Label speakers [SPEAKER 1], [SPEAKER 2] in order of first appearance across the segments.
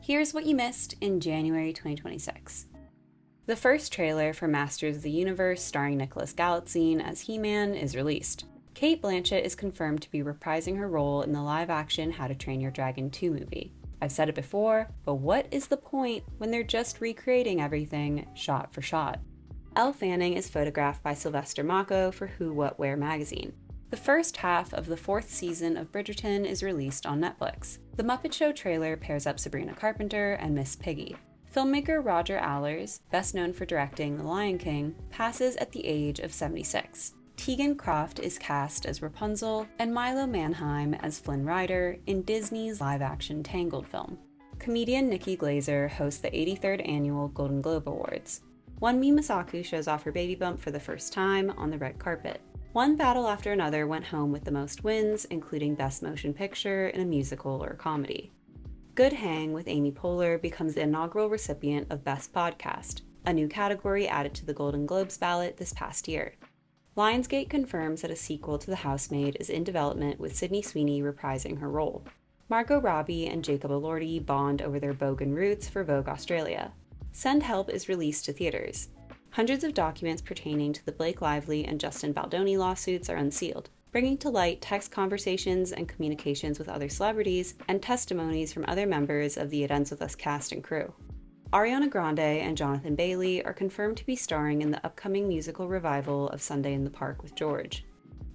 [SPEAKER 1] Here's what you missed in January 2026. The first trailer for Masters of the Universe starring Nicholas Galitzine as He-Man is released. Cate Blanchett is confirmed to be reprising her role in the live-action How to Train Your Dragon 2 movie. I've said it before, but what is the point when they're just recreating everything shot for shot? Elle Fanning is photographed by Sylvester Mako for Who, What, Where magazine. The first half of the 4th season of Bridgerton is released on Netflix. The Muppet Show trailer pairs up Sabrina Carpenter and Miss Piggy. Filmmaker Roger Allers, best known for directing The Lion King, passes at the age of 76. Tegan Croft is cast as Rapunzel, and Milo Manheim as Flynn Rider in Disney's live-action Tangled film. Comedian Nikki Glaser hosts the 83rd Annual Golden Globe Awards. Wunmi Masaku shows off her baby bump for the first time on the red carpet. One battle after another went home with the most wins, including Best Motion Picture in a musical or comedy. Good Hang with Amy Poehler becomes the inaugural recipient of Best Podcast, a new category added to the Golden Globes ballot this past year. Lionsgate confirms that a sequel to The Housemaid is in development with Sydney Sweeney reprising her role. Margot Robbie and Jacob Elordi bond over their Bogan roots for Vogue Australia. Send Help is released to theaters. Hundreds of documents pertaining to the Blake Lively and Justin Baldoni lawsuits are unsealed, bringing to light text conversations and communications with other celebrities and testimonies from other members of the It Ends With Us cast and crew. Ariana Grande and Jonathan Bailey are confirmed to be starring in the upcoming musical revival of Sunday in the Park with George.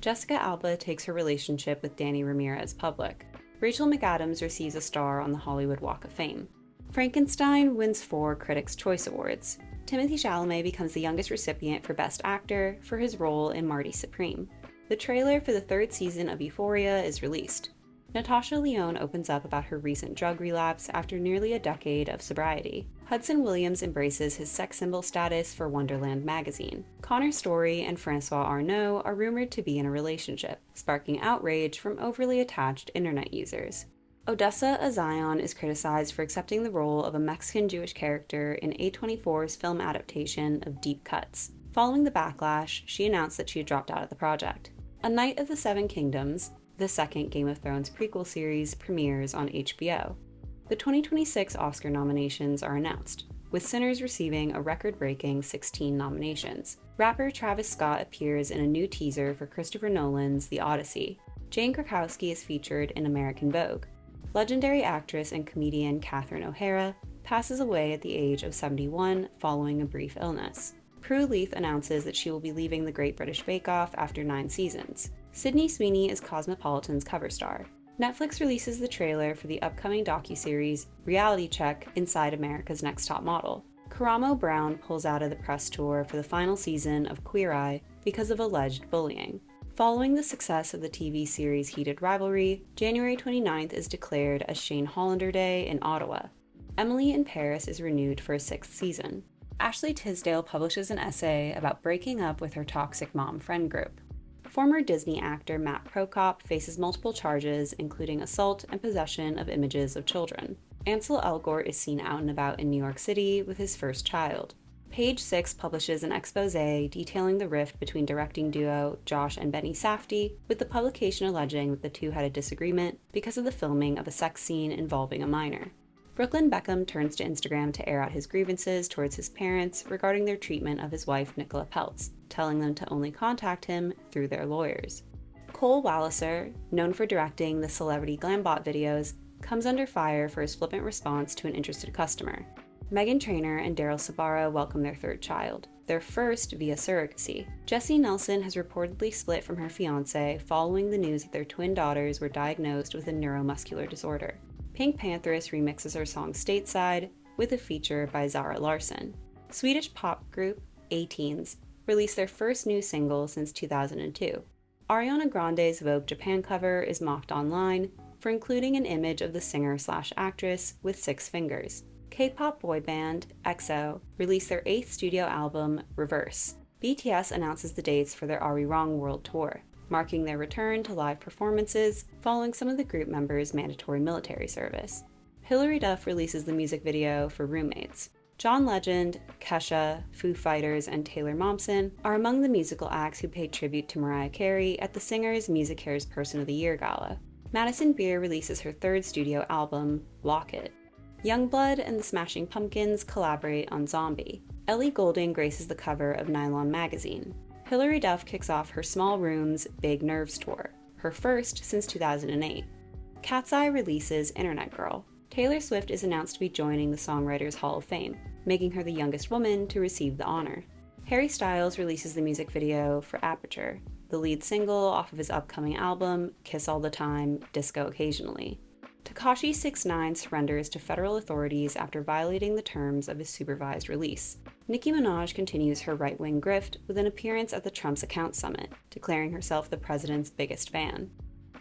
[SPEAKER 1] Jessica Alba takes her relationship with Danny Ramirez public. Rachel McAdams receives a star on the Hollywood Walk of Fame. Frankenstein wins 4 Critics' Choice Awards. Timothée Chalamet becomes the youngest recipient for Best Actor for his role in Marty Supreme. The trailer for the 3rd season of Euphoria is released. Natasha Lyonne opens up about her recent drug relapse after nearly a decade of sobriety. Hudson Williams embraces his sex symbol status for Wonderland magazine. Connor Story and Francois Arnault are rumored to be in a relationship, sparking outrage from overly attached internet users. Odessa Azion is criticized for accepting the role of a Mexican Jewish character in A24's film adaptation of Deep Cuts. Following the backlash, she announced that she had dropped out of the project. A Knight of the Seven Kingdoms, the second Game of Thrones prequel series, premieres on HBO. The 2026 Oscar nominations are announced, with Sinners receiving a record-breaking 16 nominations. Rapper Travis Scott appears in a new teaser for Christopher Nolan's The Odyssey. Jane Krakowski is featured in American Vogue. Legendary actress and comedian Catherine O'Hara passes away at the age of 71 following a brief illness. Prue Leith announces that she will be leaving the Great British Bake Off after 9 seasons. Sydney Sweeney is Cosmopolitan's cover star. Netflix releases the trailer for the upcoming docuseries Reality Check Inside America's Next Top Model. Karamo Brown pulls out of the press tour for the final season of Queer Eye because of alleged bullying. Following the success of the TV series Heated Rivalry, January 29th is declared as Shane Hollander Day in Ottawa. Emily in Paris is renewed for a 6th season. Ashley Tisdale publishes an essay about breaking up with her toxic mom friend group. Former Disney actor Matt Prokop faces multiple charges, including assault and possession of images of children. Ansel Elgort is seen out and about in New York City with his first child. Page Six publishes an expose detailing the rift between directing duo Josh and Benny Safdie, with the publication alleging that the two had a disagreement because of the filming of a sex scene involving a minor. Brooklyn Beckham turns to Instagram to air out his grievances towards his parents regarding their treatment of his wife Nicola Peltz, telling them to only contact him through their lawyers. Cole Walliser, known for directing the Celebrity Glambot videos, comes under fire for his flippant response to an interested customer. Meghan Trainor and Daryl Sabara welcome their 3rd child, their first via surrogacy. Jessie Nelson has reportedly split from her fiancé following the news that their twin daughters were diagnosed with a neuromuscular disorder. Pink Pantheress remixes her song Stateside with a feature by Zara Larsson. Swedish pop group A-Teens released their first new single since 2002. Ariana Grande's Vogue Japan cover is mocked online for including an image of the singer/actress with 6 fingers. K-pop boy band EXO released their 8th studio album, Reverse. BTS announces the dates for their Are We Wrong World Tour, marking their return to live performances following some of the group members' mandatory military service. Hilary Duff releases the music video for Roommates. John Legend, Kesha, Foo Fighters, and Taylor Momsen are among the musical acts who paid tribute to Mariah Carey at the Singer's MusiCares Person of the Year Gala. Madison Beer releases her 3rd studio album, Lock It. Youngblood and the Smashing Pumpkins collaborate on Zombie. Ellie Goulding graces the cover of Nylon magazine. Hilary Duff kicks off her Small Rooms Big Nerves tour, her first since 2008. Cat's Eye releases Internet Girl. Taylor Swift is announced to be joining the Songwriters Hall of Fame, making her the youngest woman to receive the honor. Harry Styles releases the music video for Aperture, the lead single off of his upcoming album, Kiss All the Time, Disco Occasionally. Tekashi 6ix9ine surrenders to federal authorities after violating the terms of his supervised release. Nicki Minaj continues her right-wing grift with an appearance at the Trump's Account Summit, declaring herself the president's biggest fan.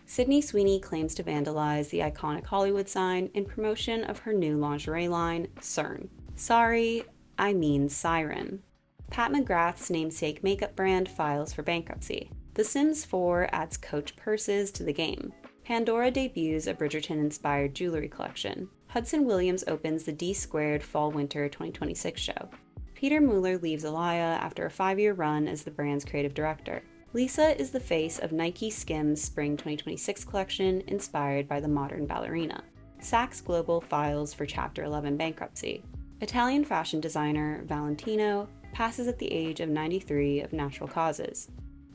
[SPEAKER 1] Sydney Sweeney claims to vandalize the iconic Hollywood sign in promotion of her new lingerie line, CERN. Sorry, I mean Siren. Pat McGrath's namesake makeup brand files for bankruptcy. The Sims 4 adds Coach purses to the game. Pandora debuts a Bridgerton-inspired jewelry collection. Hudson Williams opens the D-Squared Fall-Winter 2026 show. Peter Mueller leaves Alaya after a 5-year run as the brand's creative director. Lisa is the face of Nike Skims Spring 2026 collection inspired by the modern ballerina. Saks Global files for Chapter 11 bankruptcy. Italian fashion designer Valentino passes at the age of 93 of natural causes.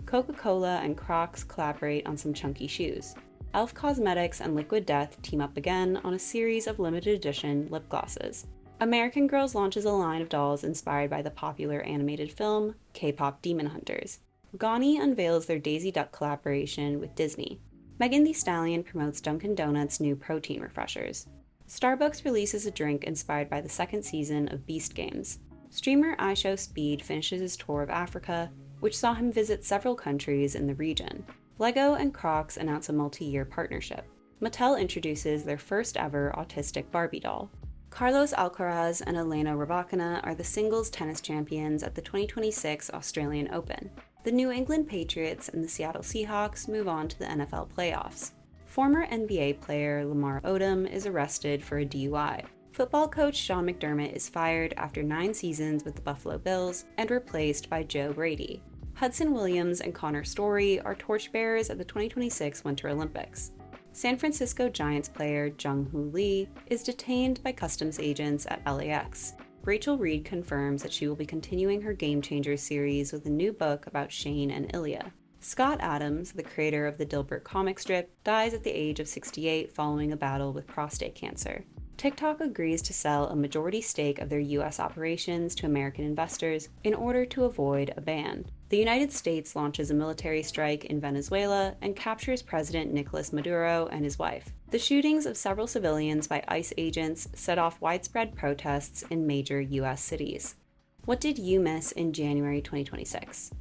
[SPEAKER 1] Coca-Cola and Crocs collaborate on some chunky shoes. e.l.f. Cosmetics and Liquid Death team up again on a series of limited edition lip glosses. ModernGurlz launches a line of dolls inspired by the popular animated film K-pop Demon Hunters. Gani unveils their Daisy Duck collaboration with Disney. Megan Thee Stallion promotes Dunkin' Donuts' new protein refreshers. Starbucks releases a drink inspired by the second season of Beast Games. Streamer IShowSpeed finishes his tour of Africa, which saw him visit several countries in the region. Lego and Crocs announce a multi-year partnership. Mattel introduces their first ever autistic Barbie doll. Carlos Alcaraz and Elena Rybakina are the singles tennis champions at the 2026 Australian Open. The New England Patriots and the Seattle Seahawks move on to the NFL playoffs. Former NBA player Lamar Odom is arrested for a DUI. Football coach Sean McDermott is fired after 9 seasons with the Buffalo Bills and replaced by Joe Brady. Hudson Williams and Connor Story are torchbearers at the 2026 Winter Olympics. San Francisco Giants player Jung-Hoo Lee is detained by customs agents at LAX. Rachel Reed confirms that she will be continuing her Game Changers series with a new book about Shane and Ilya. Scott Adams, the creator of the Dilbert comic strip, dies at the age of 68 following a battle with prostate cancer. TikTok agrees to sell a majority stake of their US operations to American investors in order to avoid a ban. The United States launches a military strike in Venezuela and captures President Nicolas Maduro and his wife. The shootings of several civilians by ICE agents set off widespread protests in major US cities. What did you miss in January 2026?